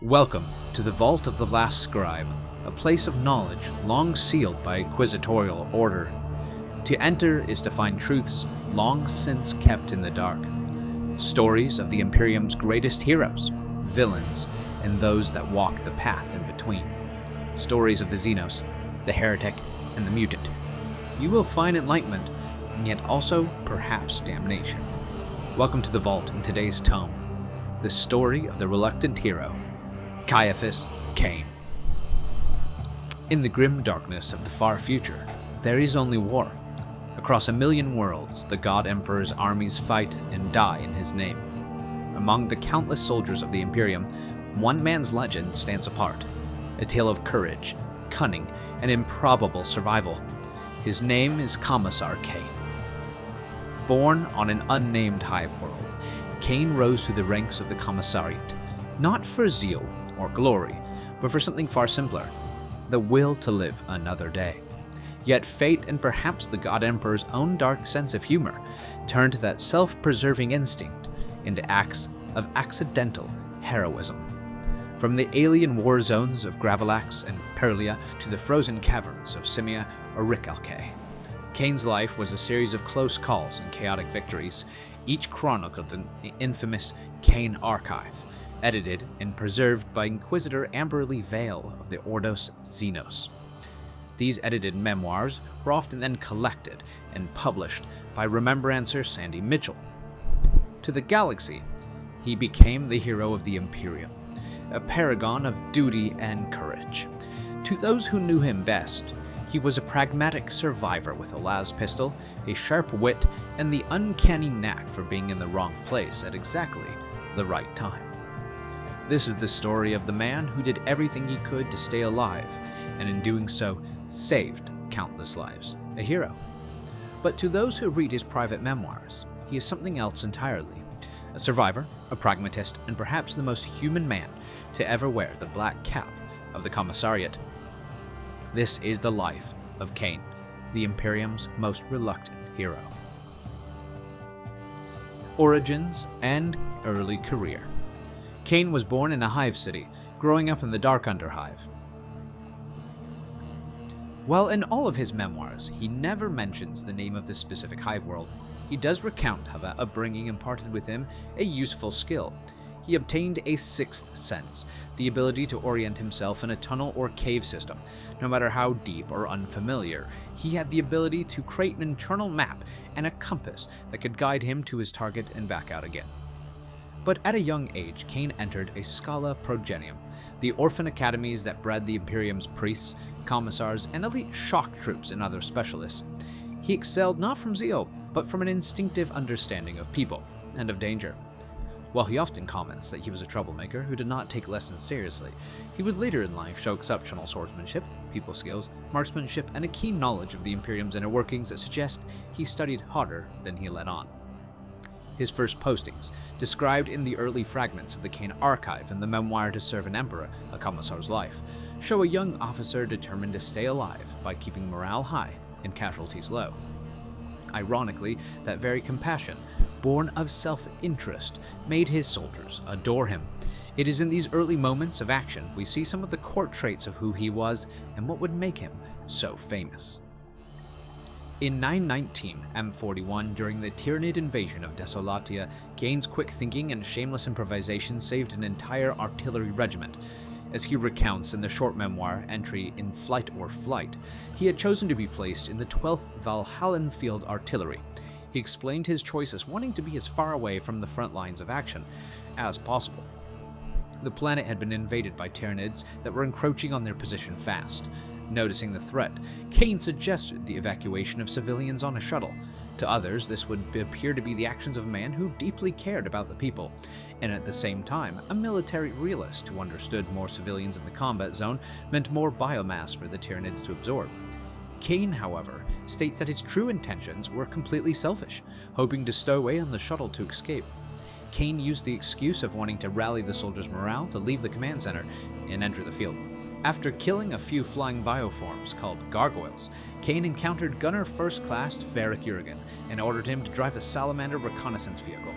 Welcome to the Vault of the Last Scribe, a place of knowledge long sealed by inquisitorial order. To enter is to find truths long since kept in the dark. Stories of the Imperium's greatest heroes, villains, and those that walk the path in between. Stories of the Xenos, the heretic, and the mutant. You will find enlightenment, and yet also perhaps damnation. Welcome to the Vault in today's tome, the story of the reluctant hero, Ciaphas Cain. In the grim darkness of the far future, there is only war. Across 1,000,000 worlds, the God Emperor's armies fight and die in his name. Among the countless soldiers of the Imperium, one man's legend stands apart, a tale of courage, cunning, and improbable survival. His name is Commissar Cain. Born on an unnamed hive world, Cain rose through the ranks of the Commissariat, not for zeal or glory, but for something far simpler, the will to live another day. Yet fate, and perhaps the God Emperor's own dark sense of humor, turned that self-preserving instinct into acts of accidental heroism. From the alien war zones of Gravelax and Perlia to the frozen caverns of Simia or Ricalque, Cain's life was a series of close calls and chaotic victories, each chronicled in the infamous Cain Archive, edited and preserved by Inquisitor Amberly Vale of the Ordos Xenos. These edited memoirs were often then collected and published by remembrancer Sandy Mitchell. To the galaxy, he became the hero of the Imperium, a paragon of duty and courage. To those who knew him best, he was a pragmatic survivor with a las pistol, a sharp wit, and the uncanny knack for being in the wrong place at exactly the right time. This is the story of the man who did everything he could to stay alive, and in doing so, saved countless lives. A hero. But to those who read his private memoirs, he is something else entirely. A survivor, a pragmatist, and perhaps the most human man to ever wear the black cap of the Commissariat. This is the life of Cain, the Imperium's most reluctant hero. Origins and early career. Cain was born in a hive city, growing up in the Dark Underhive. While in all of his memoirs, he never mentions the name of this specific hive world, he does recount how that upbringing imparted with him a useful skill. He obtained a sixth sense, the ability to orient himself in a tunnel or cave system, no matter how deep or unfamiliar. He had the ability to create an internal map and a compass that could guide him to his target and back out again. But at a young age, Cain entered a Schola Progenium, the orphan academies that bred the Imperium's priests, commissars, and elite shock troops and other specialists. He excelled not from zeal, but from an instinctive understanding of people and of danger. While he often comments that he was a troublemaker who did not take lessons seriously, he would later in life show exceptional swordsmanship, people skills, marksmanship, and a keen knowledge of the Imperium's inner workings that suggest he studied harder than he let on. His first postings, described in the early fragments of the Cain Archive and the memoir To Serve an Emperor, A Commissar's Life, show a young officer determined to stay alive by keeping morale high and casualties low. Ironically, that very compassion, born of self-interest, made his soldiers adore him. It is in these early moments of action we see some of the core traits of who he was and what would make him so famous. In 919 M41, during the Tyranid invasion of Desolatia, Cain's quick thinking and shameless improvisation saved an entire artillery regiment. As he recounts in the short memoir entry In Flight or Flight, he had chosen to be placed in the 12th Valhallan Field Artillery. He explained his choice as wanting to be as far away from the front lines of action as possible. The planet had been invaded by Tyranids that were encroaching on their position fast. Noticing the threat, Cain suggested the evacuation of civilians on a shuttle. To others, this would appear to be the actions of a man who deeply cared about the people, and at the same time, a military realist who understood more civilians in the combat zone meant more biomass for the Tyranids to absorb. Cain, however, states that his true intentions were completely selfish, hoping to stow away on the shuttle to escape. Cain used the excuse of wanting to rally the soldiers' morale to leave the command center and enter the field. After killing a few flying bioforms called gargoyles, Cain encountered Gunner First Class Varric Jurgen and ordered him to drive a salamander reconnaissance vehicle.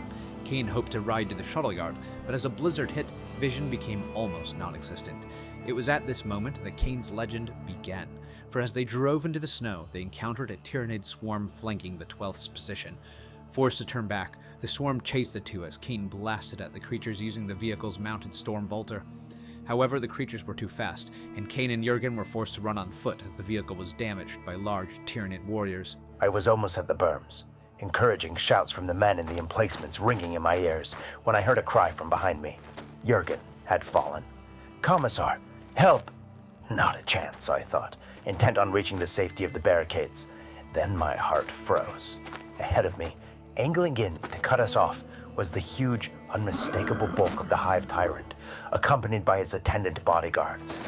Cain hoped to ride to the shuttle yard, but as a blizzard hit, vision became almost non-existent. It was at this moment that Cain's legend began, for as they drove into the snow, they encountered a Tyranid swarm flanking the 12th's position. Forced to turn back, the swarm chased the two as Cain blasted at the creatures using the vehicle's mounted storm bolter. However, the creatures were too fast, and Cain and Jurgen were forced to run on foot as the vehicle was damaged by large Tyranid warriors. I was almost at the berms, encouraging shouts from the men in the emplacements ringing in my ears, when I heard a cry from behind me. Jurgen had fallen. "Commissar, help!" Not a chance, I thought, intent on reaching the safety of the barricades. Then my heart froze. Ahead of me, angling in to cut us off, was the huge, unmistakable bulk of the Hive Tyrant, accompanied by its attendant bodyguards.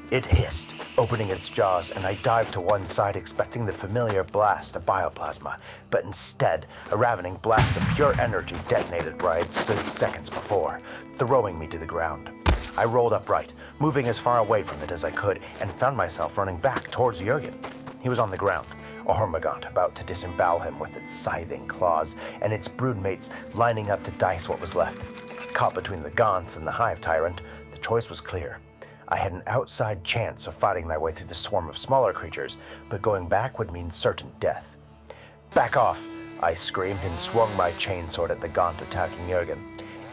It hissed, opening its jaws, and I dived to one side expecting the familiar blast of bioplasma, but instead, a ravening blast of pure energy detonated where I had stood seconds before, throwing me to the ground. I rolled upright, moving as far away from it as I could, and found myself running back towards Jurgen. He was on the ground, a Hormagaunt about to disembowel him with its scything claws, and its broodmates lining up to dice what was left. Caught between the Gaunts and the Hive Tyrant, the choice was clear. I had an outside chance of fighting my way through the swarm of smaller creatures, but going back would mean certain death. "Back off!" I screamed and swung my chainsword at the Gaunt attacking Jurgen.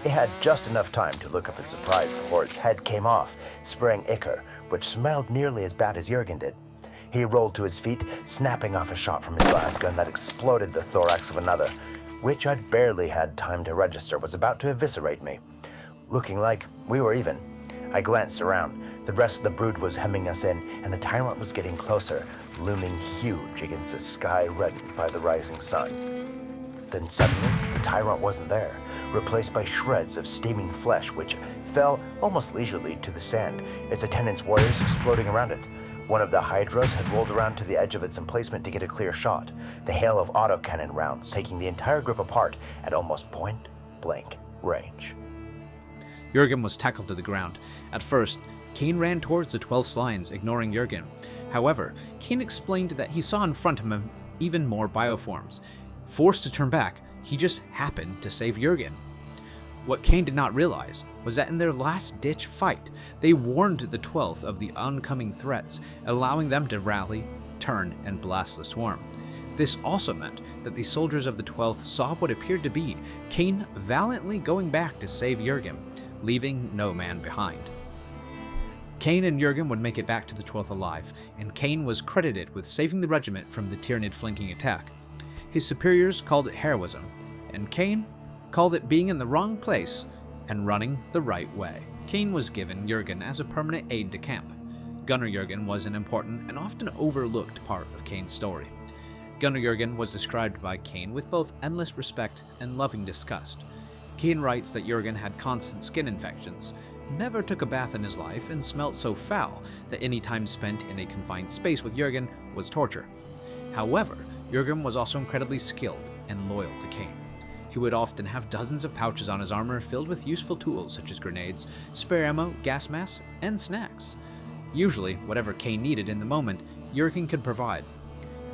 It had just enough time to look up in surprise before its head came off, spraying ichor, which smelled nearly as bad as Jurgen did. He rolled to his feet, snapping off a shot from his lasgun that exploded the thorax of another, which I'd barely had time to register was about to eviscerate me. Looking like we were even. I glanced around. The rest of the brood was hemming us in, and the tyrant was getting closer, looming huge against the sky reddened by the rising sun. Then suddenly, the tyrant wasn't there, replaced by shreds of steaming flesh which fell almost leisurely to the sand, its attendants' warriors exploding around it. One of the Hydras had rolled around to the edge of its emplacement to get a clear shot, the hail of autocannon rounds taking the entire group apart at almost point-blank range. Jurgen was tackled to the ground. At first, Cain ran towards the 12th's lines, ignoring Jurgen. However, Cain explained that he saw in front of him even more bioforms. Forced to turn back, he just happened to save Jurgen. What Cain did not realize was that in their last-ditch fight, they warned the 12th of the oncoming threats, allowing them to rally, turn, and blast the swarm. This also meant that the soldiers of the 12th saw what appeared to be Cain valiantly going back to save Jurgen, leaving no man behind. Cain and Jurgen would make it back to the 12th alive, and Cain was credited with saving the regiment from the Tyranid flanking attack. His superiors called it heroism, and Cain called it being in the wrong place and running the right way. Cain was given Jurgen as a permanent aide de camp. Gunner Jurgen was an important and often overlooked part of Cain's story. Gunner Jurgen was described by Cain with both endless respect and loving disgust. Cain writes that Jurgen had constant skin infections, never took a bath in his life, and smelt so foul that any time spent in a confined space with Jurgen was torture. However, Jurgen was also incredibly skilled and loyal to Cain. He would often have dozens of pouches on his armor filled with useful tools such as grenades, spare ammo, gas masks, and snacks. Usually, whatever Cain needed in the moment, Jurgen could provide.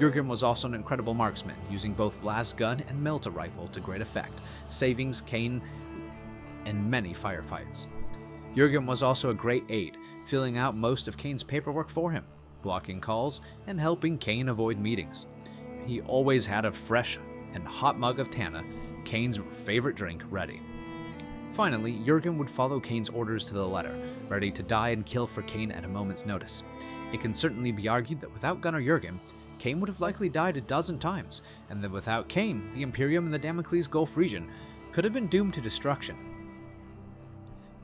Jurgen was also an incredible marksman, using both las gun and melta rifle to great effect, saving Cain in many firefights. Jurgen was also a great aide, filling out most of Cain's paperwork for him, blocking calls, and helping Cain avoid meetings. He always had a fresh and hot mug of Tana, Cain's favorite drink, ready. Finally, Jurgen would follow Cain's orders to the letter, ready to die and kill for Cain at a moment's notice. It can certainly be argued that without Gunner Jurgen, Cain would have likely died a dozen times, and that without Cain, the Imperium and the Damocles Gulf region could have been doomed to destruction.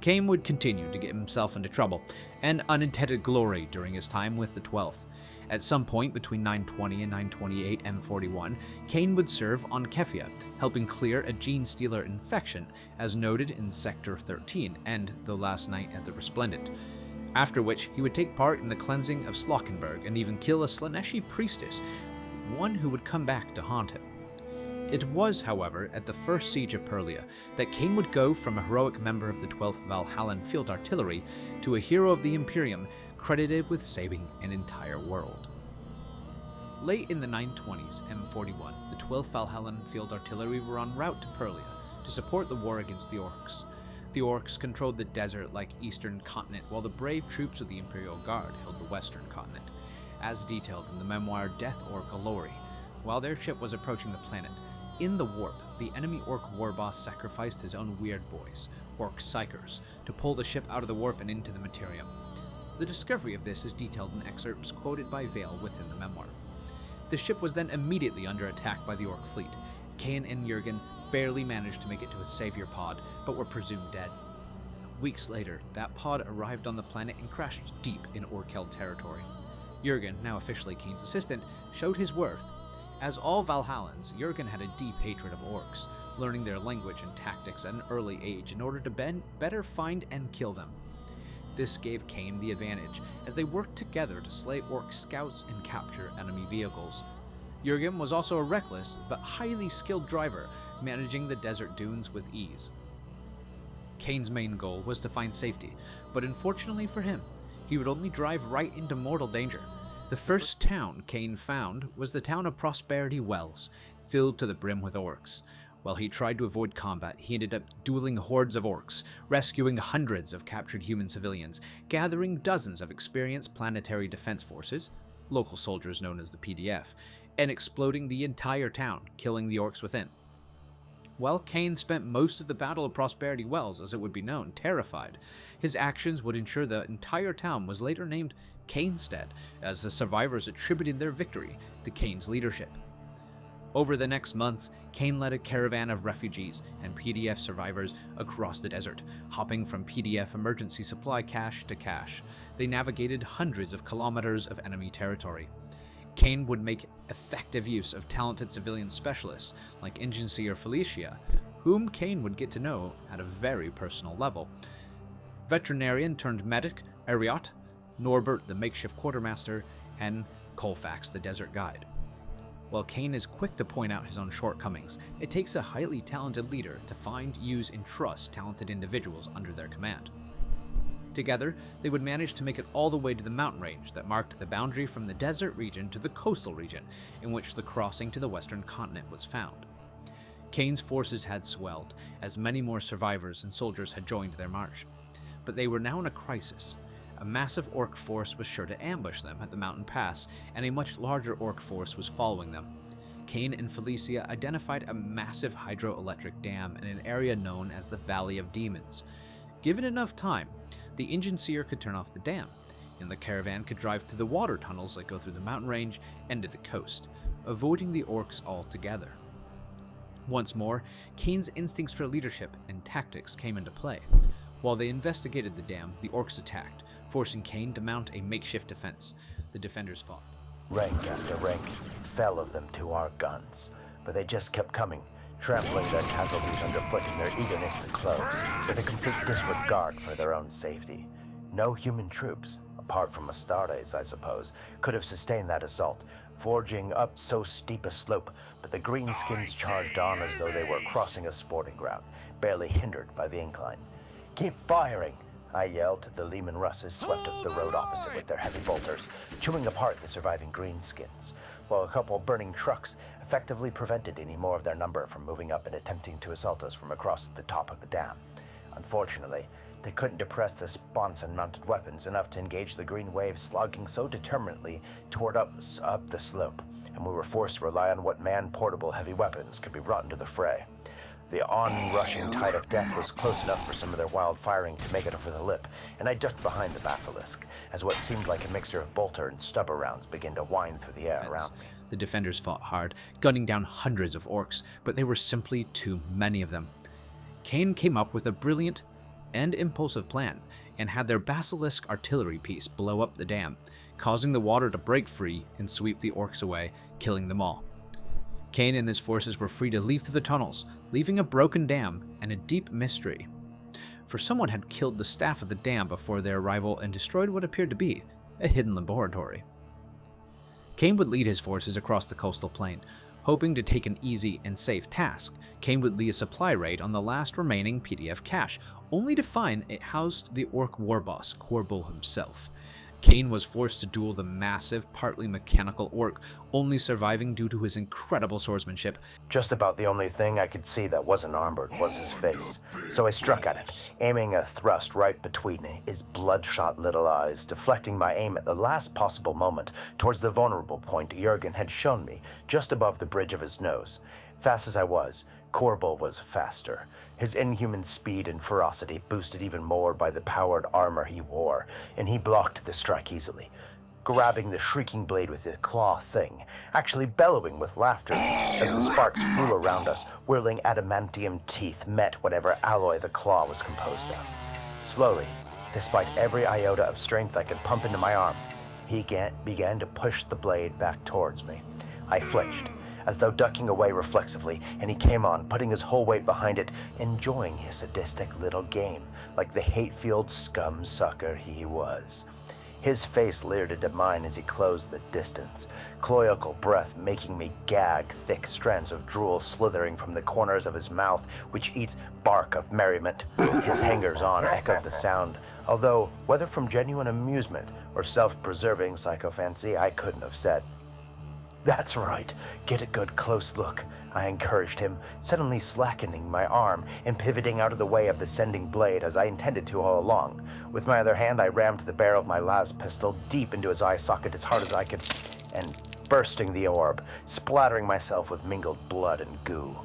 Cain would continue to get himself into trouble and unintended glory during his time with the 12th. At some point between 920 and 928 M41, Cain would serve on Kefia, helping clear a gene stealer infection, as noted in Sector 13 and The Last Night at the Resplendent, after which he would take part in the cleansing of Slockenberg and even kill a Slaneshi priestess, one who would come back to haunt him. It was, however, at the first siege of Perlia that Cain would go from a heroic member of the 12th Valhallan Field Artillery to a hero of the Imperium, credited with saving an entire world. Late in the 920s M41, the 12th Valhallan Field Artillery were en route to Perlia to support the war against the orcs. The orcs controlled the desert like eastern continent, while the brave troops of the Imperial Guard held the western continent, as detailed in the memoir Death or Glory. While their ship was approaching the planet, in the warp, the enemy orc war boss sacrificed his own weird boys, orc psychers, to pull the ship out of the warp and into the Imperium. The discovery of this is detailed in excerpts quoted by Vale within the memoir. The ship was then immediately under attack by the orc fleet. Cain and Jurgen barely managed to make it to a savior pod, but were presumed dead. Weeks later, that pod arrived on the planet and crashed deep in orc-held territory. Jurgen, now officially Cain's assistant, showed his worth. As all Valhallans, Jurgen had a deep hatred of orcs, learning their language and tactics at an early age in order to better find and kill them. This gave Cain the advantage, as they worked together to slay orc scouts and capture enemy vehicles. Jurgen was also a reckless but highly skilled driver, managing the desert dunes with ease. Cain's main goal was to find safety, but unfortunately for him, he would only drive right into mortal danger. The first town Cain found was the town of Prosperity Wells, filled to the brim with orcs. While he tried to avoid combat, he ended up dueling hordes of orcs, rescuing hundreds of captured human civilians, gathering dozens of experienced planetary defense forces, local soldiers known as the PDF, and exploding the entire town, killing the orcs within. While Cain spent most of the Battle of Prosperity Wells, as it would be known, terrified, his actions would ensure the entire town was later named Cainstead, as the survivors attributed their victory to Cain's leadership. Over the next months, Cain led a caravan of refugees and PDF survivors across the desert, hopping from PDF emergency supply cache to cache. They navigated hundreds of kilometers of enemy territory. Cain would make effective use of talented civilian specialists like Engine Seer Felicia, whom Cain would get to know at a very personal level. Veterinarian turned medic Ariot, Norbert the makeshift quartermaster, and Colfax the desert guide. While Cain is quick to point out his own shortcomings, it takes a highly talented leader to find, use, and trust talented individuals under their command. Together, they would manage to make it all the way to the mountain range that marked the boundary from the desert region to the coastal region, in which the crossing to the western continent was found. Cain's forces had swelled, as many more survivors and soldiers had joined their march. But they were now in a crisis. A massive orc force was sure to ambush them at the mountain pass, and a much larger orc force was following them. Cain and Felicia identified a massive hydroelectric dam in an area known as the Valley of Demons. Given enough time, the engine seer could turn off the dam, and the caravan could drive through the water tunnels that go through the mountain range and to the coast, avoiding the orcs altogether. Once more, Cain's instincts for leadership and tactics came into play. While they investigated the dam, the orcs attacked, forcing Cain to mount a makeshift defense. The defenders fought. Rank after rank fell of them to our guns, but they just kept coming, trampling their casualties underfoot in their eagerness to close, with a complete disregard for their own safety. No human troops, apart from Astartes, I suppose, could have sustained that assault, forging up so steep a slope, but the greenskins charged on as though they were crossing a sporting ground, barely hindered by the incline. "Keep firing!" I yelled. The Lehman Russes swept up the road opposite with their heavy bolters, chewing apart the surviving greenskins, while a couple burning trucks effectively prevented any more of their number from moving up and attempting to assault us from across the top of the dam. Unfortunately, they couldn't depress the sponson-mounted weapons enough to engage the green waves slogging so determinedly toward us up the slope, and we were forced to rely on what man-portable heavy weapons could be brought into the fray. The on-rushing tide of death was close enough for some of their wild firing to make it over the lip, and I ducked behind the basilisk, as what seemed like a mixture of bolter and stubber rounds began to wind through the air around me. The defenders fought hard, gunning down hundreds of orcs, but there were simply too many of them. Cain came up with a brilliant and impulsive plan, and had their basilisk artillery piece blow up the dam, causing the water to break free and sweep the orcs away, killing them all. Cain and his forces were free to leave through the tunnels, leaving a broken dam and a deep mystery. For someone had killed the staff of the dam before their arrival and destroyed what appeared to be a hidden laboratory. Cain would lead his forces across the coastal plain, hoping to take an easy and safe task. Cain would lead a supply raid on the last remaining PDF cache, only to find it housed the orc war boss, Corbo himself. Cain was forced to duel the massive, partly mechanical orc, only surviving due to his incredible swordsmanship. Just about the only thing I could see that wasn't armored was his face, so I struck at it, aiming a thrust right between his bloodshot little eyes, deflecting my aim at the last possible moment towards the vulnerable point Jurgen had shown me, just above the bridge of his nose. Fast as I was, Corbel was faster. His inhuman speed and ferocity boosted even more by the powered armor he wore, and he blocked the strike easily, grabbing the shrieking blade with the claw thing, actually bellowing with laughter as the sparks flew around us, whirling adamantium teeth met whatever alloy the claw was composed of. Slowly, despite every iota of strength I could pump into my arm, he began to push the blade back towards me. I flinched, as though ducking away reflexively, and he came on, putting his whole weight behind it, enjoying his sadistic little game, like the hate-fueled scum sucker he was. His face leered into mine as he closed the distance, cloacal breath making me gag, thick strands of drool slithering from the corners of his mouth, which eats bark of merriment. His hangers-on echoed the sound, although whether from genuine amusement or self-preserving sycophancy, I couldn't have said. "That's right, get a good close look," I encouraged him, suddenly slackening my arm and pivoting out of the way of the sending blade as I intended to all along. With my other hand, I rammed the barrel of my las pistol deep into his eye socket as hard as I could, and bursting the orb, splattering myself with mingled blood and goo.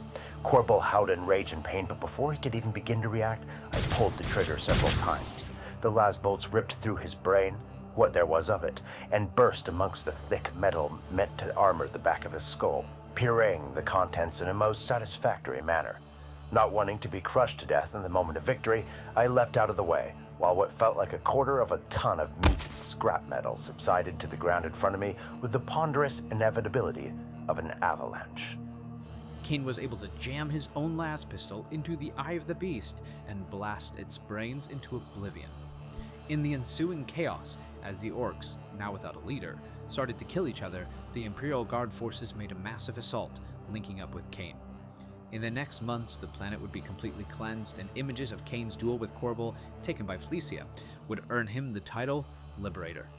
Corbel howled in rage and pain, but before he could even begin to react, I pulled the trigger several times. The las bolts ripped through his brain, what there was of it, and burst amongst the thick metal meant to armor the back of his skull, pureeing the contents in a most satisfactory manner. Not wanting to be crushed to death in the moment of victory, I leapt out of the way, while what felt like a quarter of a ton of meated scrap metal subsided to the ground in front of me with the ponderous inevitability of an avalanche. Cain was able to jam his own las pistol into the eye of the beast and blast its brains into oblivion. In the ensuing chaos, as the orcs, now without a leader, started to kill each other, the Imperial Guard forces made a massive assault, linking up with Cain. In the next months, the planet would be completely cleansed, and images of Cain's duel with Corbel, taken by Felicia, would earn him the title Liberator.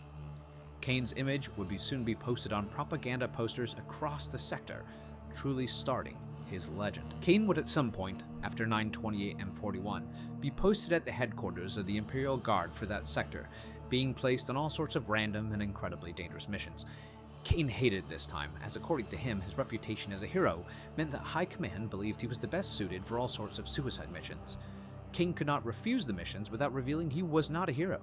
Cain's image would soon be posted on propaganda posters across the sector, truly starting his legend. Cain would at some point, after 928 M41, be posted at the headquarters of the Imperial Guard for that sector, being placed on all sorts of random and incredibly dangerous missions. Cain hated this time, as according to him, his reputation as a hero meant that High Command believed he was the best suited for all sorts of suicide missions. Cain could not refuse the missions without revealing he was not a hero.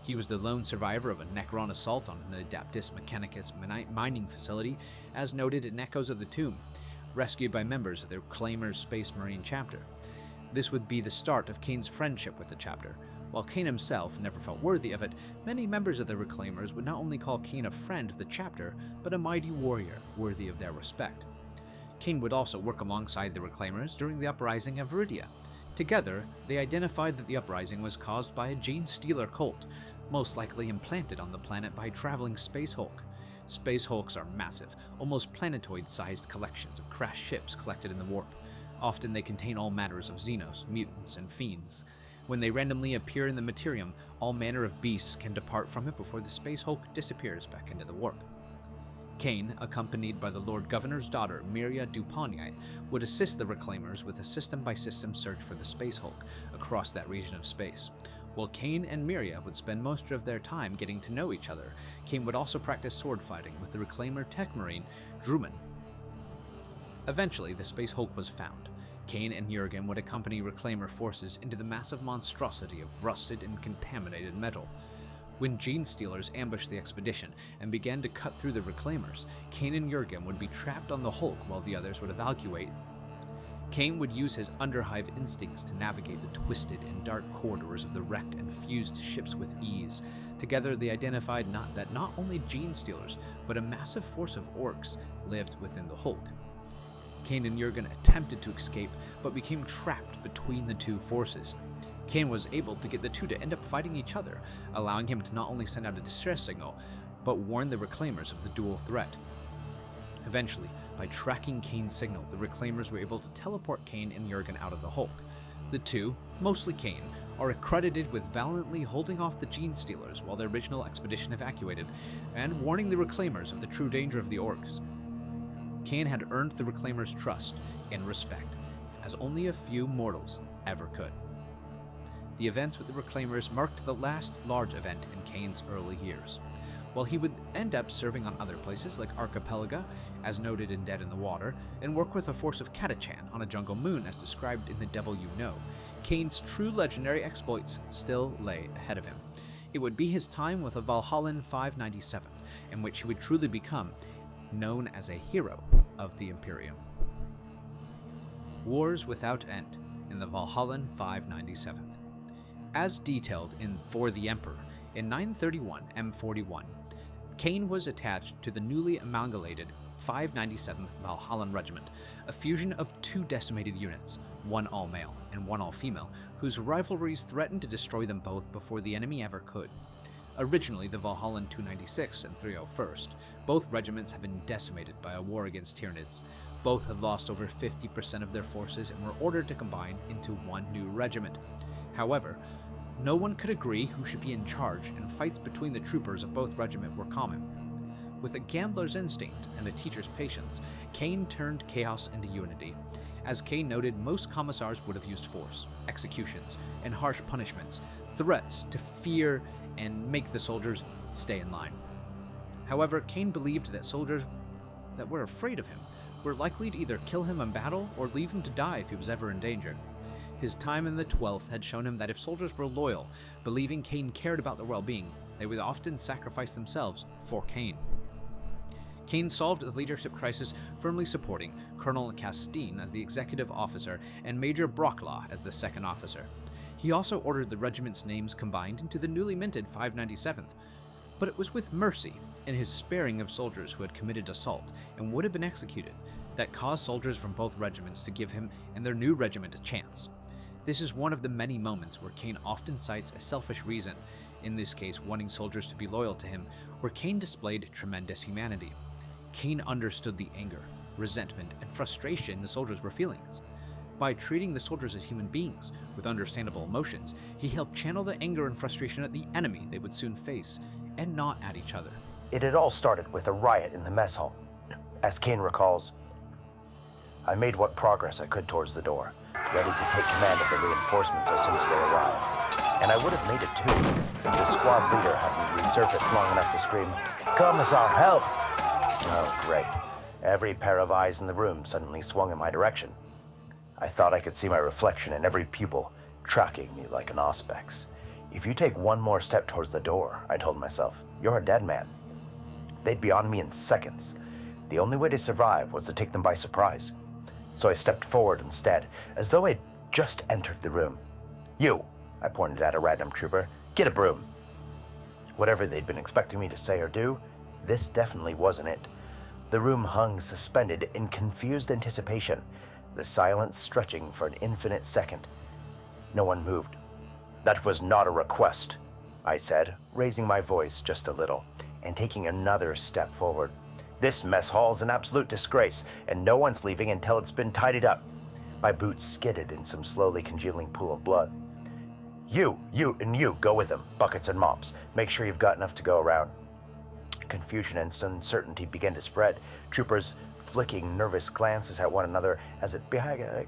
He was the lone survivor of a Necron assault on an Adeptus Mechanicus mining facility, as noted in Echoes of the Tomb, rescued by members of the Reclaimers Space Marine chapter. This would be the start of Cain's friendship with the chapter. While Cain himself never felt worthy of it, many members of the Reclaimers would not only call Cain a friend of the chapter, but a mighty warrior worthy of their respect. Cain would also work alongside the Reclaimers during the uprising of Viridia. Together, they identified that the uprising was caused by a gene stealer cult, most likely implanted on the planet by a traveling Space Hulk. Space Hulks are massive, almost planetoid-sized collections of crashed ships collected in the warp. Often they contain all manners of Xenos, mutants, and fiends. When they randomly appear in the Imperium, all manner of beasts can depart from it before the Space Hulk disappears back into the warp. Cain, accompanied by the Lord Governor's daughter, Miria Duponiae, would assist the Reclaimers with a system-by-system search for the Space Hulk across that region of space. While Cain and Miria would spend most of their time getting to know each other, Cain would also practice sword fighting with the Reclaimer tech marine, Druman. Eventually, the Space Hulk was found. Cain and Jurgen would accompany Reclaimer forces into the massive monstrosity of rusted and contaminated metal. When Gene Stealers ambushed the expedition and began to cut through the Reclaimers, Cain and Jurgen would be trapped on the Hulk while the others would evacuate. Cain would use his underhive instincts to navigate the twisted and dark corridors of the wrecked and fused ships with ease. Together they identified that not only Gene Stealers, but a massive force of orcs lived within the Hulk. Cain and Jurgen attempted to escape, but became trapped between the two forces. Cain was able to get the two to end up fighting each other, allowing him to not only send out a distress signal, but warn the Reclaimers of the dual threat. Eventually, by tracking Cain's signal, the Reclaimers were able to teleport Cain and Jurgen out of the Hulk. The two, mostly Cain, are accredited with valiantly holding off the Gene Stealers while their original expedition evacuated, and warning the Reclaimers of the true danger of the orcs. Cain had earned the Reclaimers' trust and respect, as only a few mortals ever could. The events with the Reclaimers marked the last large event in Cain's early years. While he would end up serving on other places like Archipelago, as noted in Dead in the Water, and work with a force of Catachan on a jungle moon as described in The Devil You Know, Cain's true legendary exploits still lay ahead of him. It would be his time with a Valhallan 597, in which he would truly become known as a hero of the Imperium. Wars without end in the Valhallan 597. As detailed in For the Emperor, in 931 M41, Cain was attached to the newly amalgamated 597th Valhallan Regiment, a fusion of two decimated units, one all-male and one all-female, whose rivalries threatened to destroy them both before the enemy ever could. Originally the Valhallan 296 and 301st, both regiments have been decimated by a war against Tyranids. Both had lost over 50% of their forces and were ordered to combine into one new regiment. However, no one could agree who should be in charge, and fights between the troopers of both regiments were common. With a gambler's instinct and a teacher's patience, Cain turned chaos into unity. As Cain noted, most commissars would have used force, executions, and harsh punishments, threats to fear and make the soldiers stay in line. However, Cain believed that soldiers that were afraid of him were likely to either kill him in battle or leave him to die if he was ever in danger. His time in the 12th had shown him that if soldiers were loyal, believing Cain cared about their well-being, they would often sacrifice themselves for Cain. Cain solved the leadership crisis firmly supporting Colonel Castine as the executive officer and Major Brocklaw as the second officer. He also ordered the regiment's names combined into the newly minted 597th, but it was with mercy and his sparing of soldiers who had committed assault and would have been executed that caused soldiers from both regiments to give him and their new regiment a chance. This is one of the many moments where Cain often cites a selfish reason, in this case wanting soldiers to be loyal to him, where Cain displayed tremendous humanity. Cain understood the anger, resentment, and frustration the soldiers were feeling. By treating the soldiers as human beings with understandable emotions, he helped channel the anger and frustration at the enemy they would soon face, and not at each other. It had all started with a riot in the mess hall. As Cain recalls, I made what progress I could towards the door, ready to take command of the reinforcements as soon as they arrived. And I would have made it too, if the squad leader hadn't resurfaced long enough to scream, "Commissar, help!" Oh, great. Every pair of eyes in the room suddenly swung in my direction. I thought I could see my reflection in every pupil, tracking me like an auspex. If you take one more step towards the door, I told myself, you're a dead man. They'd be on me in seconds. The only way to survive was to take them by surprise. So I stepped forward instead, as though I'd just entered the room. "You," I pointed at a random trooper, "get a broom." Whatever they'd been expecting me to say or do, this definitely wasn't it. The room hung suspended in confused anticipation, the silence stretching for an infinite second. No one moved. "That was not a request," I said, raising my voice just a little, and taking another step forward. "This mess hall is an absolute disgrace, and no one's leaving until it's been tidied up." My boots skidded in some slowly congealing pool of blood. You, go with them, buckets and mops. Make sure you've got enough to go around." Confusion and uncertainty began to spread, troopers flicking nervous glances at one another as it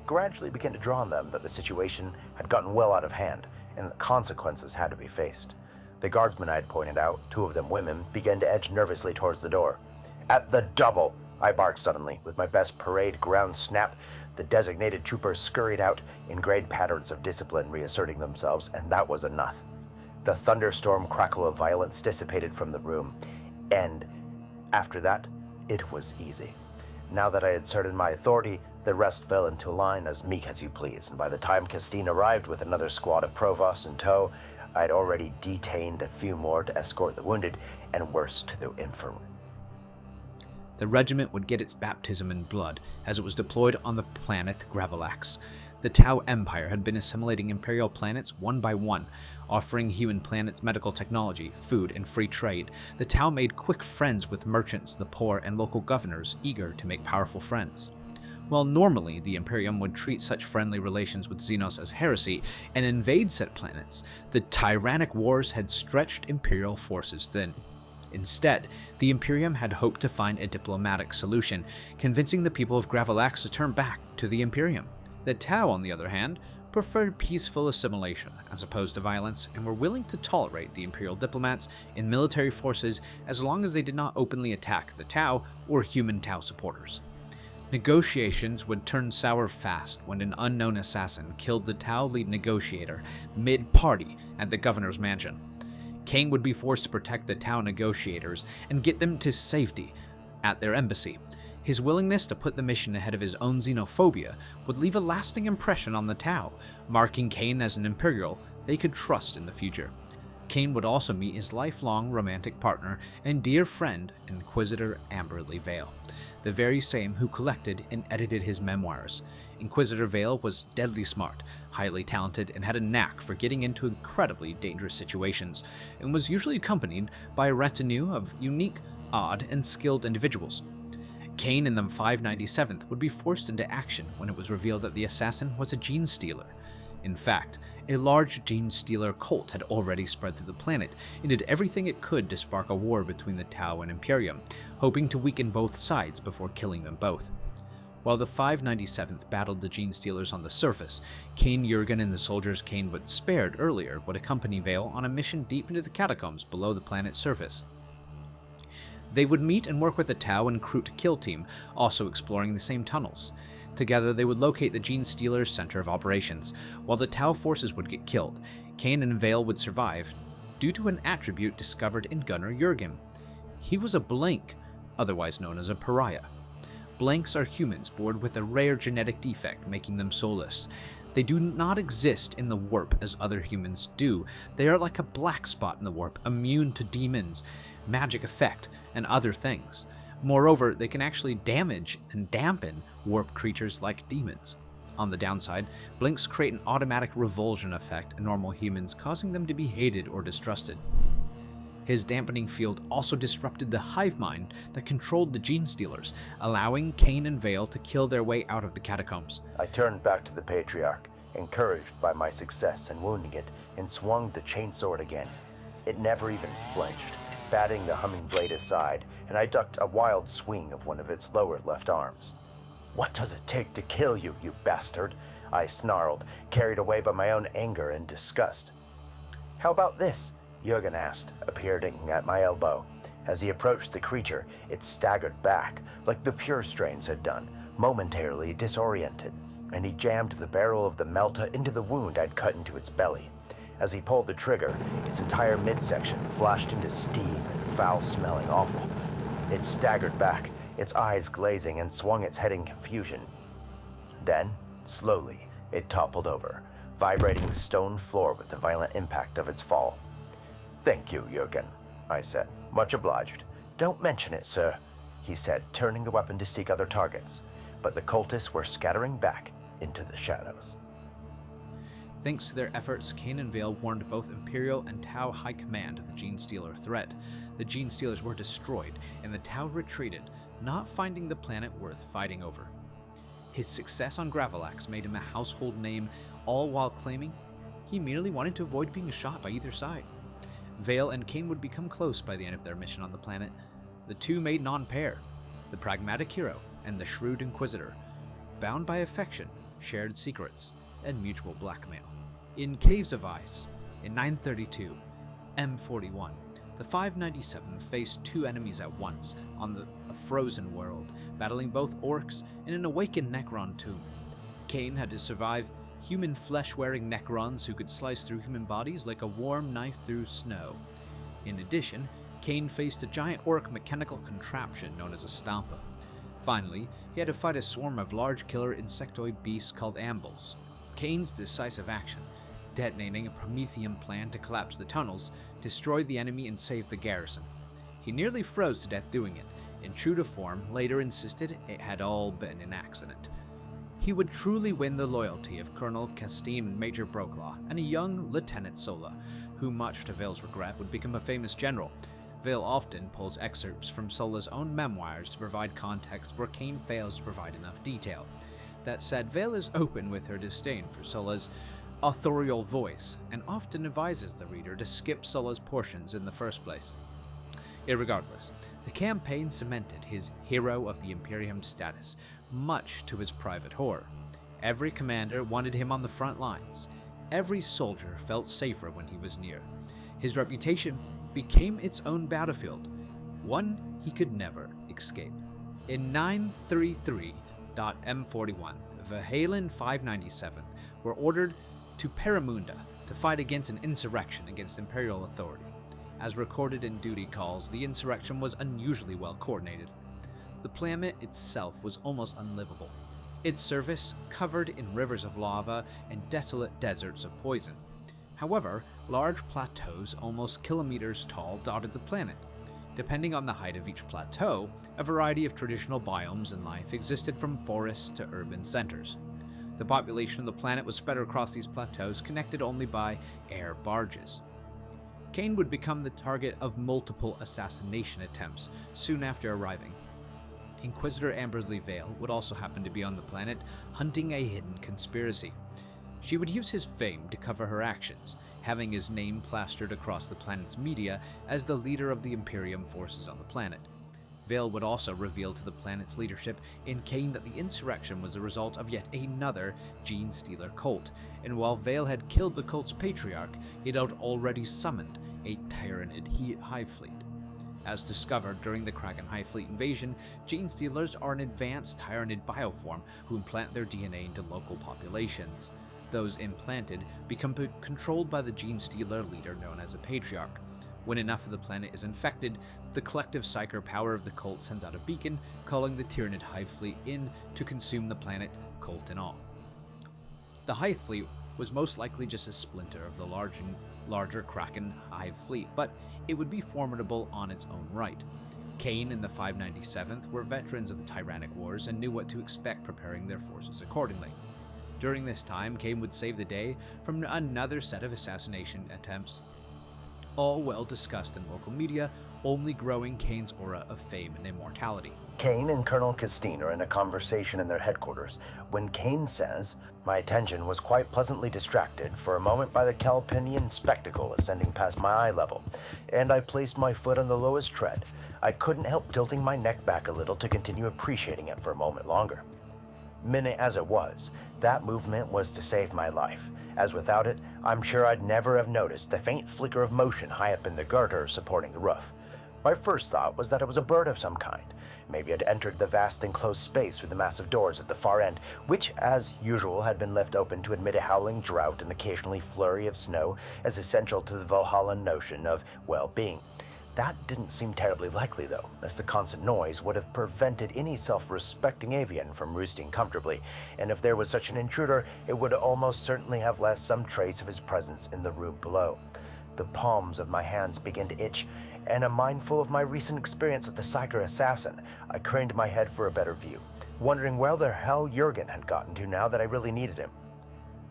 gradually began to dawn on them that the situation had gotten well out of hand, and the consequences had to be faced. The guardsmen I had pointed out, two of them women, began to edge nervously towards the door. "At the double!" I barked suddenly. With my best parade ground snap, the designated troopers scurried out, ingrained patterns of discipline reasserting themselves, and that was enough. The thunderstorm crackle of violence dissipated from the room, and after that, it was easy. Now that I had asserted my authority, the rest fell into line as meek as you please, and by the time Castine arrived with another squad of provosts in tow, I'd already detained a few more to escort the wounded and worse to the infirmary. The regiment would get its baptism in blood as it was deployed on the planet Gravelax. The Tau Empire had been assimilating Imperial planets one by one, offering human planets medical technology, food, and free trade. The Tau made quick friends with merchants, the poor, and local governors eager to make powerful friends. While normally the Imperium would treat such friendly relations with Xenos as heresy and invade said planets, the tyrannic wars had stretched Imperial forces thin. Instead, the Imperium had hoped to find a diplomatic solution, convincing the people of Gravalax to turn back to the Imperium. The Tau, on the other hand, preferred peaceful assimilation as opposed to violence and were willing to tolerate the Imperial diplomats in military forces as long as they did not openly attack the Tau or human Tau supporters. Negotiations would turn sour fast when an unknown assassin killed the Tau lead negotiator mid-party at the governor's mansion. Cain would be forced to protect the Tau negotiators and get them to safety at their embassy. His willingness to put the mission ahead of his own xenophobia would leave a lasting impression on the Tau, marking Cain as an Imperial they could trust in the future. Cain would also meet his lifelong romantic partner and dear friend, Inquisitor Amberly Vale, the very same who collected and edited his memoirs. Inquisitor Vale was deadly smart, highly talented, and had a knack for getting into incredibly dangerous situations, and was usually accompanied by a retinue of unique, odd, and skilled individuals. Cain and the 597th would be forced into action when it was revealed that the assassin was a gene stealer. In fact, a large gene stealer cult had already spread through the planet and did everything it could to spark a war between the Tau and Imperium, hoping to weaken both sides before killing them both. While the 597th battled the gene stealers on the surface, Cain, Jurgen, and the soldiers Cain would spared earlier would accompany Vale on a mission deep into the catacombs below the planet's surface. They would meet and work with the Tau and Kroot kill team, also exploring the same tunnels. Together, they would locate the Gene Stealer's center of operations. While the Tau forces would get killed, Cain and Vale would survive due to an attribute discovered in Gunner Jurgen. He was a blank, otherwise known as a pariah. Blanks are humans born with a rare genetic defect, making them soulless. They do not exist in the warp as other humans do. They are like a black spot in the warp, immune to demons, magic effect, and other things. Moreover, they can actually damage and dampen warp creatures like demons. On the downside, blinks create an automatic revulsion effect in normal humans, causing them to be hated or distrusted. His dampening field also disrupted the hive mind that controlled the Gene Stealers, allowing Cain and Vale to kill their way out of the catacombs. I turned back to the Patriarch, encouraged by my success in wounding it, and swung the chainsword again. It never even flinched, batting the humming blade aside, and I ducked a wild swing of one of its lower left arms. "What does it take to kill you, you bastard?" I snarled, carried away by my own anger and disgust. "How about this?" Jurgen asked, appearing at my elbow. As he approached the creature, it staggered back, like the pure strains had done, momentarily disoriented, and he jammed the barrel of the Melta into the wound I'd cut into its belly. As he pulled the trigger, its entire midsection flashed into steam and foul-smelling offal. It staggered back, its eyes glazing, and swung its head in confusion. Then, slowly, it toppled over, vibrating the stone floor with the violent impact of its fall. "Thank you, Jurgen," I said. "Much obliged." "Don't mention it, sir," he said, turning the weapon to seek other targets. But the cultists were scattering back into the shadows. Thanks to their efforts, Cain and Vale warned both Imperial and Tau High Command of the Gene Stealer threat. The Gene Stealers were destroyed, and the Tau retreated, not finding the planet worth fighting over. His success on Gravalax made him a household name, all while claiming he merely wanted to avoid being shot by either side. Vale and Cain would become close by the end of their mission on the planet. The two made non-pair, the pragmatic hero and the shrewd Inquisitor, bound by affection, shared secrets, and mutual blackmail. In Caves of Ice, in 932, M41, the 597 faced two enemies at once on a frozen world, battling both orcs in an awakened Necron tomb. Cain had to survive human flesh-wearing Necrons who could slice through human bodies like a warm knife through snow. In addition, Cain faced a giant orc mechanical contraption known as a Stampa. Finally, he had to fight a swarm of large killer insectoid beasts called Ambles. Cain's decisive action, detonating a Promethean plan to collapse the tunnels, destroyed the enemy and saved the garrison. He nearly froze to death doing it, and true to form, later insisted it had all been an accident. He would truly win the loyalty of Colonel Castine and Major Broclaw, and a young Lieutenant Sola, who, much to Vale's regret, would become a famous general. Vale often pulls excerpts from Sola's own memoirs to provide context where Cain fails to provide enough detail. That said, Vale is open with her disdain for Sola's authorial voice, and often advises the reader to skip Sola's portions in the first place. Irregardless, the campaign cemented his hero of the Imperium status, much to his private horror. Every commander wanted him on the front lines. Every soldier felt safer when he was near. His reputation became its own battlefield, one he could never escape. In 933.M41, the Valhallan 597 were ordered to Peramunda to fight against an insurrection against Imperial authority. As recorded in duty calls, the insurrection was unusually well coordinated. The planet itself was almost unlivable, its surface covered in rivers of lava and desolate deserts of poison. However, large plateaus almost kilometers tall dotted the planet. Depending on the height of each plateau, a variety of traditional biomes and life existed from forests to urban centers. The population of the planet was spread across these plateaus, connected only by air barges. Cain would become the target of multiple assassination attempts soon after arriving. Inquisitor Amberly Vale would also happen to be on the planet, hunting a hidden conspiracy. She would use his fame to cover her actions, having his name plastered across the planet's media as the leader of the Imperium forces on the planet. Vale would also reveal to the planet's leadership in Cain that the insurrection was a result of yet another Gene Stealer cult, and while Vale had killed the cult's patriarch, it had already summoned a Tyranid Hive Fleet. As discovered during the Kraken Hive Fleet invasion, Gene Stealers are an advanced Tyranid bioform who implant their DNA into local populations. Those implanted become controlled by the Gene Stealer leader known as a Patriarch. When enough of the planet is infected, the collective psyker power of the cult sends out a beacon, calling the Tyranid Hive Fleet in to consume the planet, cult and all. The Hive Fleet was most likely just a splinter of the larger Kraken Hive Fleet, but it would be formidable on its own right. Cain and the 597th were veterans of the Tyrannic Wars and knew what to expect, preparing their forces accordingly. During this time, Cain would save the day from another set of assassination attempts, all well discussed in local media, only growing Cain's aura of fame and immortality. Cain and Colonel Castine are in a conversation in their headquarters when Cain says, "My attention was quite pleasantly distracted for a moment by the Calpinian spectacle ascending past my eye level, and I placed my foot on the lowest tread. I couldn't help tilting my neck back a little to continue appreciating it for a moment longer. Minute as it was, that movement was to save my life, as without it, I'm sure I'd never have noticed the faint flicker of motion high up in the girder supporting the roof. My first thought was that it was a bird of some kind. Maybe it had entered the vast enclosed space through the massive doors at the far end, which, as usual, had been left open to admit a howling drought and occasionally flurry of snow as essential to the Valhallan notion of well-being. That didn't seem terribly likely, though, as the constant noise would have prevented any self-respecting avian from roosting comfortably, and if there was such an intruder, it would almost certainly have left some trace of his presence in the room below. The palms of my hands began to itch, and mindful of my recent experience with the Psyker assassin, I craned my head for a better view, wondering where the hell Jurgen had gotten to now that I really needed him.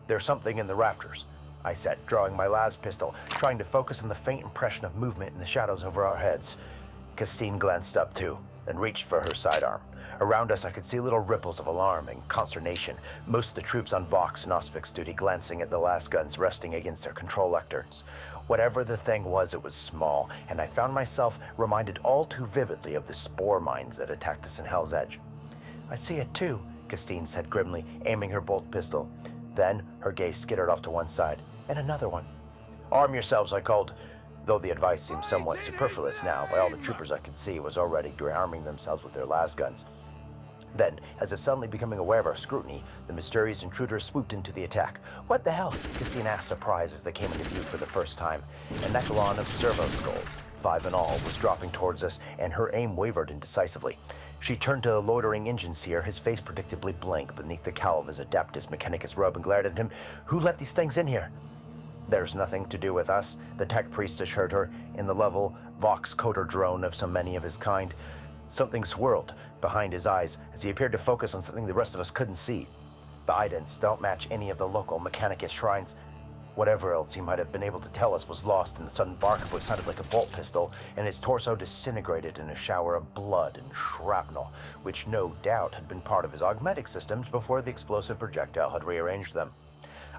"There's something in the rafters," I said, drawing my las pistol, trying to focus on the faint impression of movement in the shadows over our heads. Castine glanced up too, and reached for her sidearm. Around us I could see little ripples of alarm and consternation, most of the troops on Vox and Auspix duty glancing at the las guns resting against their control lecterns. Whatever the thing was, it was small, and I found myself reminded all too vividly of the spore mines that attacked us in Hell's Edge. "I see it too," Castine said grimly, aiming her bolt pistol. Then her gaze skittered off to one side, and another one. "Arm yourselves," I called, though the advice seemed somewhat superfluous now, by all the troopers I could see was already arming themselves with their las guns. Then, as if suddenly becoming aware of our scrutiny, the mysterious intruder swooped into the attack. "What the hell?" Castine asked, surprised as they came into view for the first time. An echelon of servo skulls, 5 in all, was dropping towards us, and her aim wavered indecisively. She turned to the loitering engine seer, his face predictably blank beneath the cowl of his Adeptus Mechanicus robe, and glared at him. "Who let these things in here?" "There's nothing to do with us," the tech priest assured her, in the level Vox coder drone of so many of his kind. Something swirled behind his eyes as he appeared to focus on something the rest of us couldn't see. "The idents don't match any of the local Mechanicus shrines." Whatever else he might have been able to tell us was lost in the sudden bark of what sounded like a bolt pistol, and his torso disintegrated in a shower of blood and shrapnel, which no doubt had been part of his augmetic systems before the explosive projectile had rearranged them.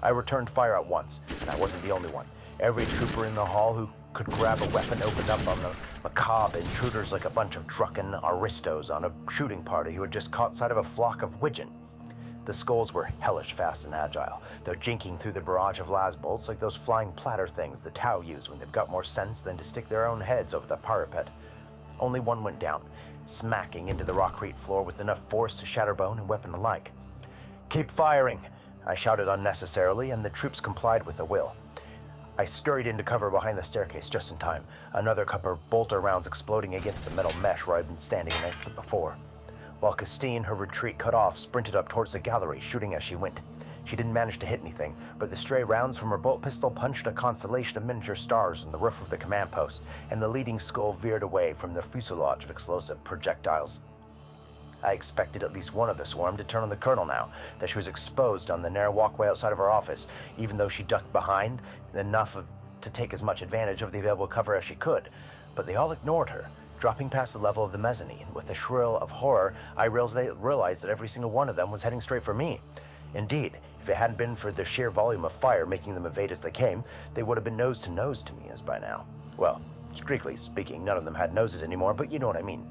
I returned fire at once, and I wasn't the only one. Every trooper in the hall who could grab a weapon opened up on the macabre intruders like a bunch of drunken aristos on a shooting party who had just caught sight of a flock of widgeon. The skulls were hellish fast and agile, though jinking through the barrage of las bolts like those flying platter things the Tau use when they've got more sense than to stick their own heads over the parapet. Only one went down, smacking into the rockcrete floor with enough force to shatter bone and weapon alike. "Keep firing!" I shouted unnecessarily, and the troops complied with a will. I scurried into cover behind the staircase just in time, another couple of bolter rounds exploding against the metal mesh where I'd been standing against it before. While Christine, her retreat cut off, sprinted up towards the gallery, shooting as she went. She didn't manage to hit anything, but the stray rounds from her bolt pistol punched a constellation of miniature stars on the roof of the command post, and the leading skull veered away from the fuselage of explosive projectiles. I expected at least one of the swarm to turn on the colonel now, that she was exposed on the narrow walkway outside of her office, even though she ducked behind enough to take as much advantage of the available cover as she could. But they all ignored her, dropping past the level of the mezzanine. With a shrill of horror, I realized that every single one of them was heading straight for me. Indeed, if it hadn't been for the sheer volume of fire making them evade as they came, they would have been nose to nose to me as by now. Well, strictly speaking, none of them had noses anymore, but you know what I mean.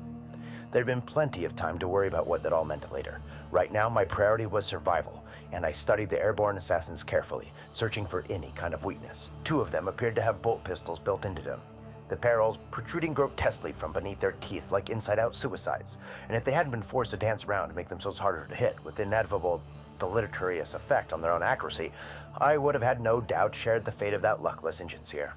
There'd been plenty of time to worry about what that all meant later. Right now, my priority was survival, and I studied the airborne assassins carefully, searching for any kind of weakness. Two of them appeared to have bolt pistols built into them, the barrels protruding grotesquely from beneath their teeth like inside-out suicides, and if they hadn't been forced to dance around to make themselves harder to hit, with inevitable deleterious effect on their own accuracy, I would have had no doubt shared the fate of that luckless engineer.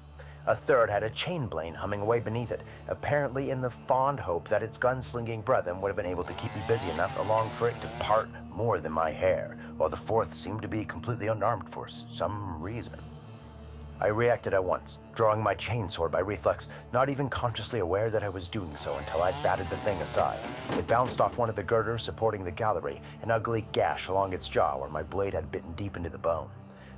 A third had a chain blade humming away beneath it, apparently in the fond hope that its gunslinging brethren would have been able to keep me busy enough along for it to part more than my hair, while the fourth seemed to be completely unarmed for some reason. I reacted at once, drawing my chainsword by reflex, not even consciously aware that I was doing so until I'd batted the thing aside. It bounced off one of the girders supporting the gallery, an ugly gash along its jaw where my blade had bitten deep into the bone.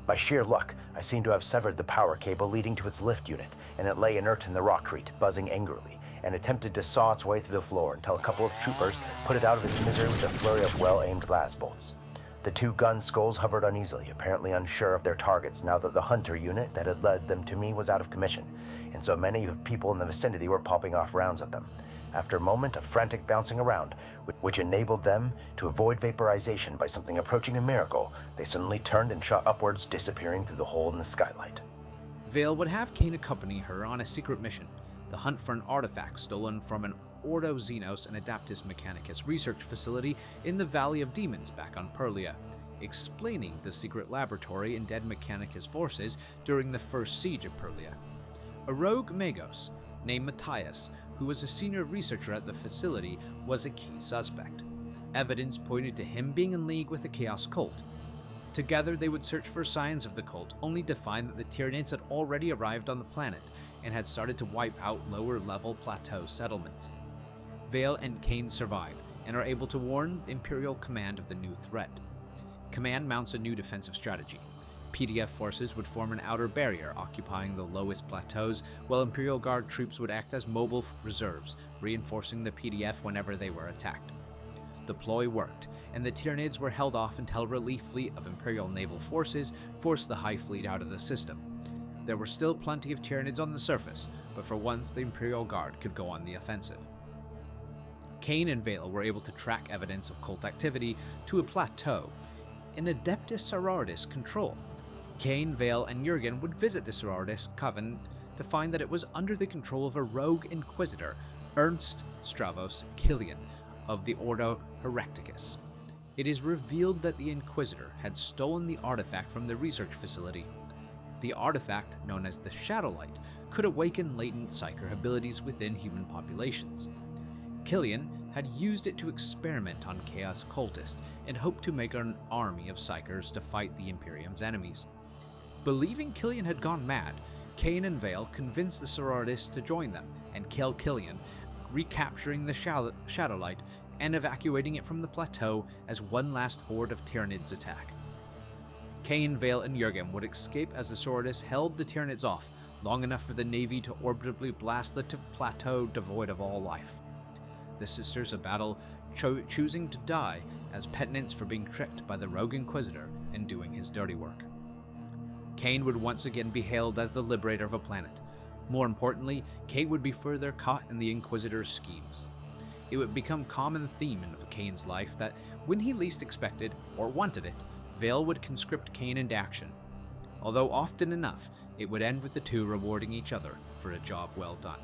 By sheer luck, I seemed to have severed the power cable leading to its lift unit, and it lay inert in the rockcrete, buzzing angrily, and attempted to saw its way through the floor until a couple of troopers put it out of its misery with a flurry of well-aimed las bolts. The two gun skulls hovered uneasily, apparently unsure of their targets now that the hunter unit that had led them to me was out of commission, and so many of people in the vicinity were popping off rounds at them. After a moment of frantic bouncing around, which enabled them to avoid vaporization by something approaching a miracle, they suddenly turned and shot upwards, disappearing through the hole in the skylight. Vale would have Cain accompany her on a secret mission, the hunt for an artifact stolen from an Ordo Xenos and Adaptus Mechanicus research facility in the Valley of Demons back on Perlia, explaining the secret laboratory and dead Mechanicus forces during the first siege of Perlia. A rogue Magos, named Matthias, who was a senior researcher at the facility, was a key suspect. Evidence pointed to him being in league with the Chaos Cult. Together they would search for signs of the cult, only to find that the Tyranids had already arrived on the planet and had started to wipe out lower-level plateau settlements. Vale and Cain survive, and are able to warn Imperial Command of the new threat. Command mounts a new defensive strategy. PDF forces would form an outer barrier occupying the lowest plateaus, while Imperial Guard troops would act as mobile reserves, reinforcing the PDF whenever they were attacked. The ploy worked, and the Tyranids were held off until a relief fleet of Imperial naval forces forced the High Fleet out of the system. There were still plenty of Tyranids on the surface, but for once the Imperial Guard could go on the offensive. Cain and Vale were able to track evidence of cult activity to a plateau in Adeptus Sororitas control. Cain, Vale, and Jurgen would visit the Sororitas Coven to find that it was under the control of a rogue inquisitor, Ernst Stravos Killian, of the Ordo Heracticus. It is revealed that the Inquisitor had stolen the artifact from the research facility. The artifact, known as the Shadowlight, could awaken latent psyker abilities within human populations. Killian had used it to experiment on Chaos cultists and hoped to make an army of psykers to fight the Imperium's enemies. Believing Killian had gone mad, Cain and Vale convinced the Sororitas to join them and kill Killian, recapturing the Shadowlight and evacuating it from the plateau as one last horde of Tyranids attack. Cain, Vale, and Jurgen would escape as the Swordess held the Tyranids off long enough for the Navy to orbitably blast the plateau devoid of all life. The Sisters of Battle choosing to die as penitence for being tricked by the rogue Inquisitor and doing his dirty work. Cain would once again be hailed as the liberator of a planet. More importantly, Cain would be further caught in the Inquisitor's schemes. It would become a common theme of Cain's life that when he least expected or wanted it, Vale would conscript Cain into action. Although often enough, it would end with the two rewarding each other for a job well done.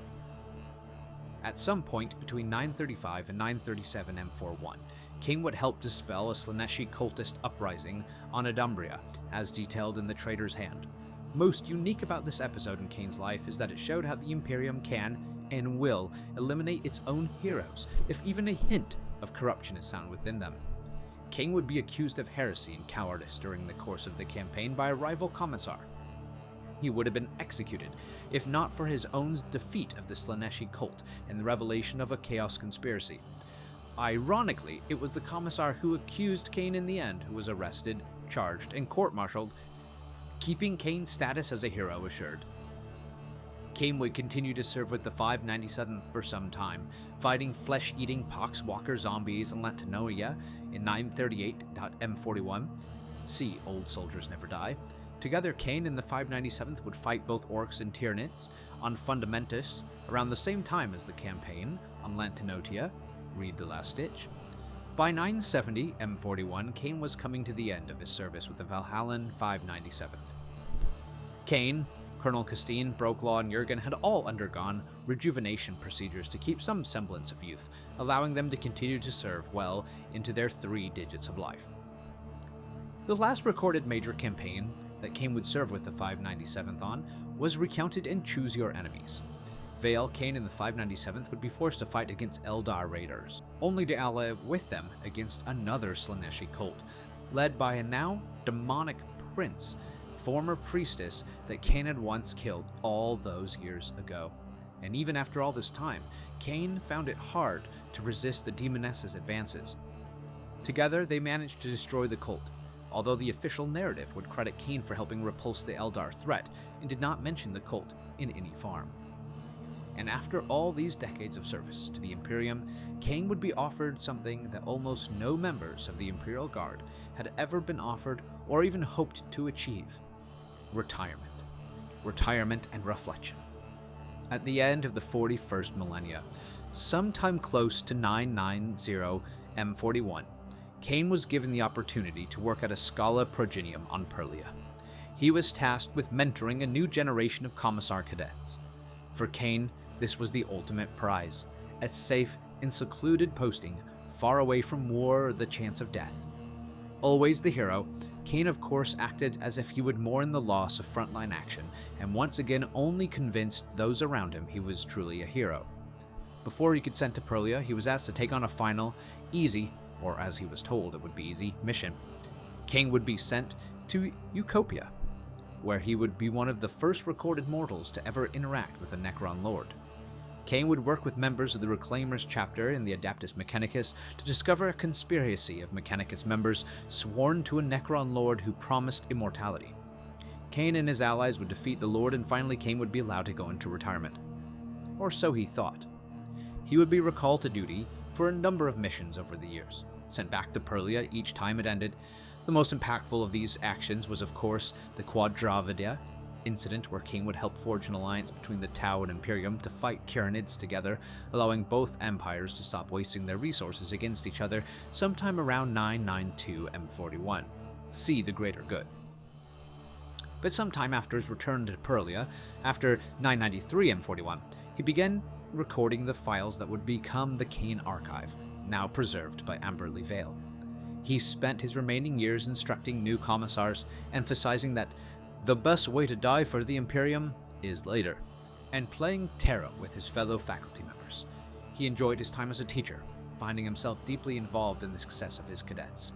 At some point between 935 and 937 M41, Cain would help dispel a Slaaneshi cultist uprising on Adumbria, as detailed in the Traitor's Hand. Most unique about this episode in Cain's life is that it showed how the Imperium can and will eliminate its own heroes if even a hint of corruption is found within them. Cain would be accused of heresy and cowardice during the course of the campaign by a rival commissar. He would have been executed, if not for his own defeat of the Slaaneshi cult and the revelation of a chaos conspiracy. Ironically, it was the commissar who accused Cain in the end who was arrested, charged, and court-martialed, keeping Cain's status as a hero assured. Cain would continue to serve with the 597th for some time, fighting flesh-eating poxwalker zombies in Lantinoia in 938.M41. See Old Soldiers Never Die. Together, Cain and the 597th would fight both orcs and Tyranids on Fundamentus around the same time as the campaign on Lantinotia, read The Last Ditch. By 970 M41, Cain was coming to the end of his service with the Valhallan 597th. Cain, Colonel Castine, Broclaw, and Jurgen had all undergone rejuvenation procedures to keep some semblance of youth, allowing them to continue to serve well into their 3 digits of life. The last recorded major campaign that Cain would serve with the 597th on was recounted in Choose Your Enemies. Vale, Cain, and the 597th would be forced to fight against Eldar raiders, only to ally with them against another Slaaneshi cult, led by a now demonic prince, former priestess that Cain had once killed all those years ago. And even after all this time, Cain found it hard to resist the demoness's advances. Together, they managed to destroy the cult, although the official narrative would credit Cain for helping repulse the Eldar threat and did not mention the cult in any form. And after all these decades of service to the Imperium, Cain would be offered something that almost no members of the Imperial Guard had ever been offered or even hoped to achieve: retirement. Retirement and reflection. At the end of the 41st millennia, sometime close to 990 M41, Cain was given the opportunity to work at a Schola Progenium on Perlia. He was tasked with mentoring a new generation of Commissar cadets. For Cain, this was the ultimate prize, a safe and secluded posting far away from war or the chance of death. Always the hero, Cain of course acted as if he would mourn the loss of frontline action and once again only convinced those around him he was truly a hero. Before he could send to Perlia, he was asked to take on a final, easy, or as he was told it would be easy, mission. Cain would be sent to Eucopia, where he would be one of the first recorded mortals to ever interact with a Necron Lord. Cain would work with members of the Reclaimers chapter in the Adeptus Mechanicus to discover a conspiracy of Mechanicus members sworn to a Necron Lord who promised immortality. Cain and his allies would defeat the Lord, and finally Cain would be allowed to go into retirement. Or so he thought. He would be recalled to duty for a number of missions over the years, sent back to Perlia each time it ended. The most impactful of these actions was, of course, the Quadravida incident, where Cain would help forge an alliance between the Tau and Imperium to fight Tyranids together, allowing both empires to stop wasting their resources against each other sometime around 992 M41. See the greater good. But sometime after his return to Perlia, after 993 M41, he began recording the files that would become the Cain Archive, now preserved by Amberley Vale. He spent his remaining years instructing new commissars, emphasizing that the best way to die for the Imperium is later, and playing tarot with his fellow faculty members. He enjoyed his time as a teacher, finding himself deeply involved in the success of his cadets.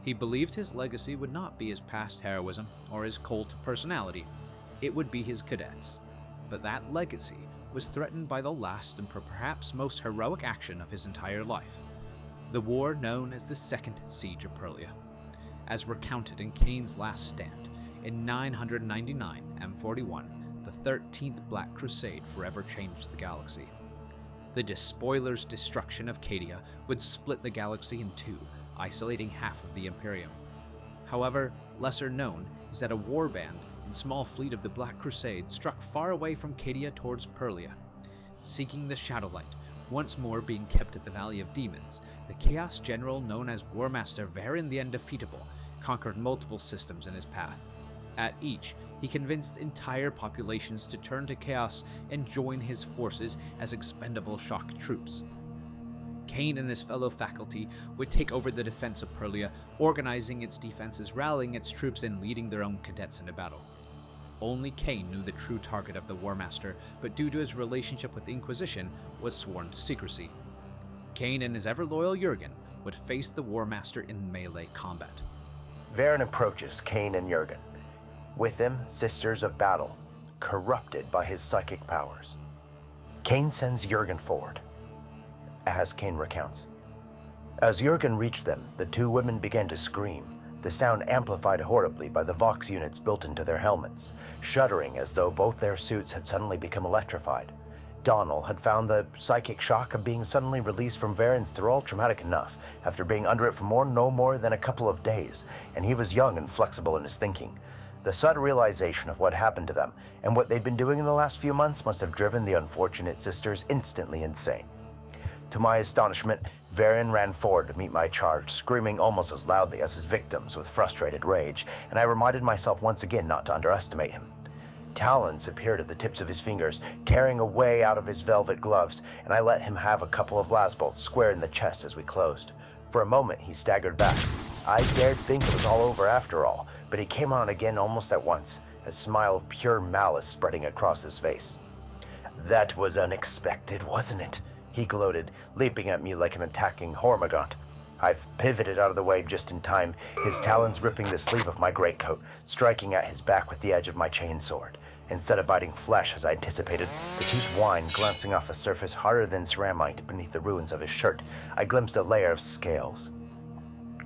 He believed his legacy would not be his past heroism or his cult personality, it would be his cadets. But that legacy was threatened by the last and perhaps most heroic action of his entire life: the war known as the Second Siege of Perlia. as recounted in Cain's last stand in 999 M41, the 13th Black Crusade forever changed the galaxy. The Despoiler's destruction of Cadia would split the galaxy in two, isolating half of the Imperium. However, lesser known is that a warband and small fleet of the Black Crusade struck far away from Cadia towards Perlia. Seeking the Shadowlight, once more being kept at the Valley of Demons, the Chaos General known as Warmaster Varen the Undefeatable conquered multiple systems in his path. At each, he convinced entire populations to turn to Chaos and join his forces as expendable shock troops. Cain and his fellow faculty would take over the defense of Perlia, organizing its defenses, rallying its troops, and leading their own cadets into battle. Only Cain knew the true target of the Warmaster, but due to his relationship with the Inquisition, was sworn to secrecy. Cain and his ever-loyal Jurgen would face the Warmaster in melee combat. Varen approaches Cain and Jurgen. With them, Sisters of Battle, corrupted by his psychic powers. Cain sends Jurgen forward, as Cain recounts. As Jurgen reached them, the two women began to scream, the sound amplified horribly by the Vox units built into their helmets, shuddering as though both their suits had suddenly become electrified. Donald had found the psychic shock of being suddenly released from Varen's thrall traumatic enough after being under it for no more than a couple of days, and he was young and flexible in his thinking. The sudden realization of what happened to them and what they'd been doing in the last few months must have driven the unfortunate sisters instantly insane. To my astonishment, Varen ran forward to meet my charge, screaming almost as loudly as his victims with frustrated rage, and I reminded myself once again not to underestimate him. Talons appeared at the tips of his fingers, tearing away out of his velvet gloves, and I let him have a couple of lasbolts square in the chest as we closed. For a moment, he staggered back. I dared think it was all over after all, but he came on again almost at once, a smile of pure malice spreading across his face. "That was unexpected, wasn't it?" he gloated, leaping at me like an attacking Hormagaunt. I pivoted out of the way just in time, his talons ripping the sleeve of my greatcoat, striking at his back with the edge of my chainsword. Instead of biting flesh as I anticipated, the tooth whined, glancing off a surface harder than ceramite beneath the ruins of his shirt. I glimpsed a layer of scales.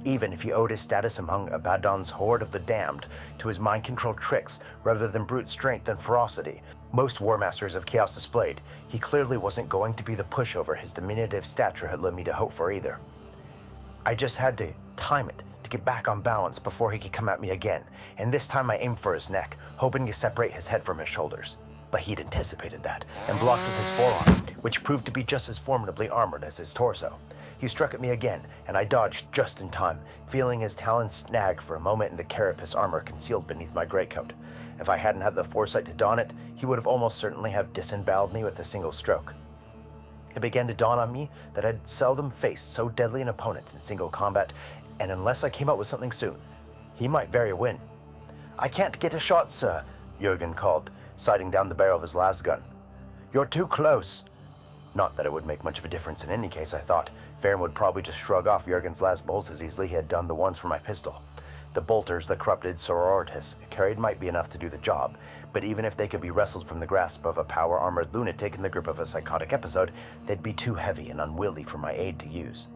Even if he owed his status among Abaddon's horde of the damned to his mind-controlled tricks rather than brute strength and ferocity, most Warmasters of Chaos displayed, he clearly wasn't going to be the pushover his diminutive stature had led me to hope for either. I just had to time it to get back on balance before he could come at me again, and this time I aimed for his neck, hoping to separate his head from his shoulders. But he'd anticipated that, and blocked with his forearm, which proved to be just as formidably armored as his torso. He struck at me again, and I dodged just in time, feeling his talons snag for a moment in the carapace armor concealed beneath my greatcoat. If I hadn't had the foresight to don it, he would have almost certainly have disemboweled me with a single stroke. It began to dawn on me that I'd seldom faced so deadly an opponent in single combat, and unless I came up with something soon, he might very win. "I can't get a shot, sir," Jurgen called, sighting down the barrel of his las gun. "You're too close." Not that it would make much of a difference in any case, I thought. Varen would probably just shrug off Jurgen's last bolts as easily he had done the ones for my pistol. The bolters the corrupted sororitas carried might be enough to do the job, but even if they could be wrestled from the grasp of a power-armored lunatic in the grip of a psychotic episode, they'd be too heavy and unwieldy for my aid to use.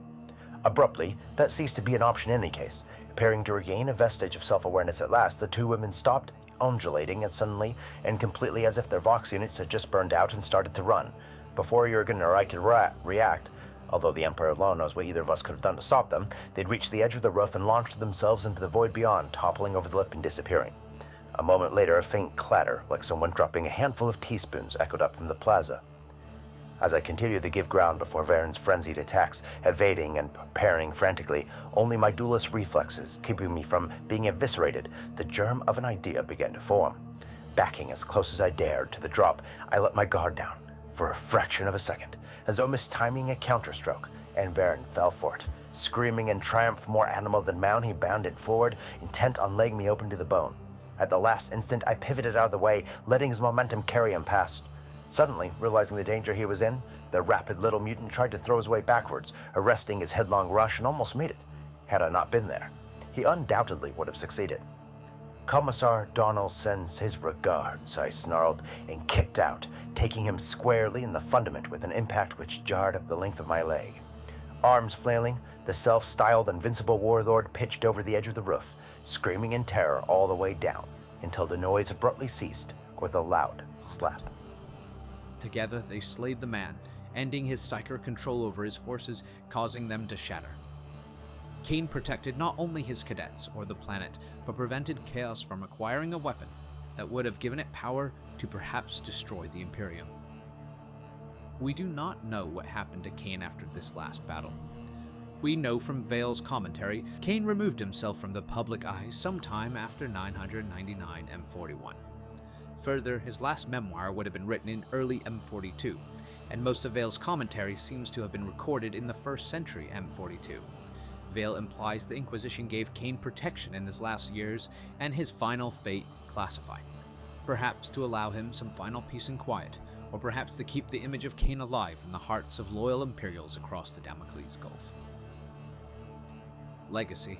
Abruptly, that ceased to be an option in any case. Appearing to regain a vestige of self-awareness at last, the two women stopped, undulating as suddenly and completely as if their Vox units had just burned out and started to run. Before Jurgen or I could react, although the Emperor alone knows what either of us could have done to stop them, they'd reached the edge of the roof and launched themselves into the void beyond, toppling over the lip and disappearing. A moment later, a faint clatter, like someone dropping a handful of teaspoons, echoed up from the plaza. As I continued to give ground before Varen's frenzied attacks, evading and parrying frantically, only my duelist reflexes keeping me from being eviscerated, the germ of an idea began to form. Backing as close as I dared to the drop, I let my guard down, for a fraction of a second, as though mistiming a counterstroke, and Varen fell for it. Screaming in triumph, more animal than man, he bounded forward, intent on laying me open to the bone. At the last instant, I pivoted out of the way, letting his momentum carry him past. Suddenly, realizing the danger he was in, the rapid little mutant tried to throw his way backwards, arresting his headlong rush, and almost made it. Had I not been there, he undoubtedly would have succeeded. "Commissar Donald sends his regards," I snarled, and kicked out, taking him squarely in the fundament with an impact which jarred up the length of my leg. Arms flailing, the self-styled invincible warlord pitched over the edge of the roof, screaming in terror all the way down, until the noise abruptly ceased with a loud slap. Together they slayed the man, ending his psychic control over his forces, causing them to shatter. Cain protected not only his cadets or the planet, but prevented Chaos from acquiring a weapon that would have given it power to perhaps destroy the Imperium. We do not know what happened to Cain after this last battle. We know from Vale's commentary, Cain removed himself from the public eye sometime after 999 M41. Further, his last memoir would have been written in early M42, and most of Vale's commentary seems to have been recorded in the 1st century M42. Vale implies the Inquisition gave Cain protection in his last years and his final fate classified, perhaps to allow him some final peace and quiet, or perhaps to keep the image of Cain alive in the hearts of loyal Imperials across the Damocles Gulf. Legacy.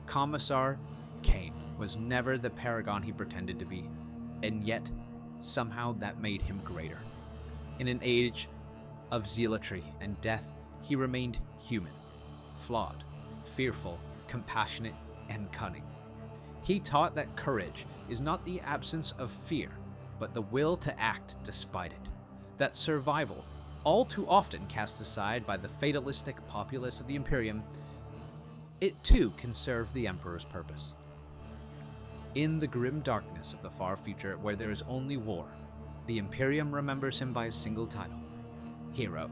Commissar Cain was never the paragon he pretended to be, and yet, somehow that made him greater. In an age of zealotry and death, he remained human, flawed, fearful, compassionate, and cunning. He taught that courage is not the absence of fear, but the will to act despite it. That survival, all too often cast aside by the fatalistic populace of the Imperium, it too can serve the Emperor's purpose. In the grim darkness of the far future where there is only war, the Imperium remembers him by a single title, Hero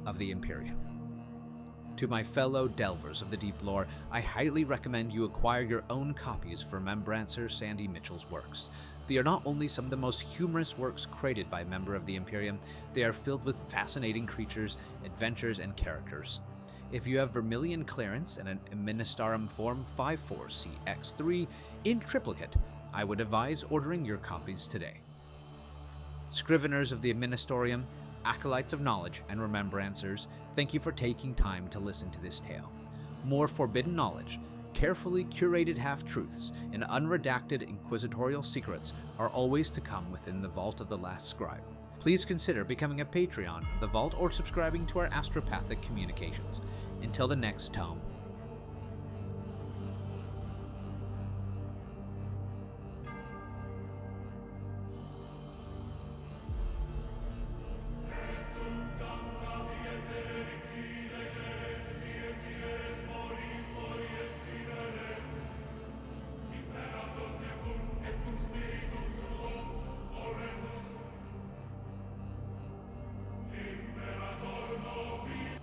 of the Imperium. To my fellow delvers of the deep lore, I highly recommend you acquire your own copies of Remembrancer Sandy Mitchell's works. They are not only some of the most humorous works created by a member of the Imperium, they are filled with fascinating creatures, adventures, and characters. If you have Vermilion clearance and an Ministarum Form 54CX3 in triplicate, I would advise ordering your copies today. Scriveners of the Ministorium, Acolytes of Knowledge, and Remembrancers, thank you for taking time to listen to this tale. More forbidden knowledge, carefully curated half-truths, and unredacted inquisitorial secrets are always to come within the Vault of the Last Scribe. Please consider becoming a Patreon of the Vault or subscribing to our Astropathic communications. Until the next tome,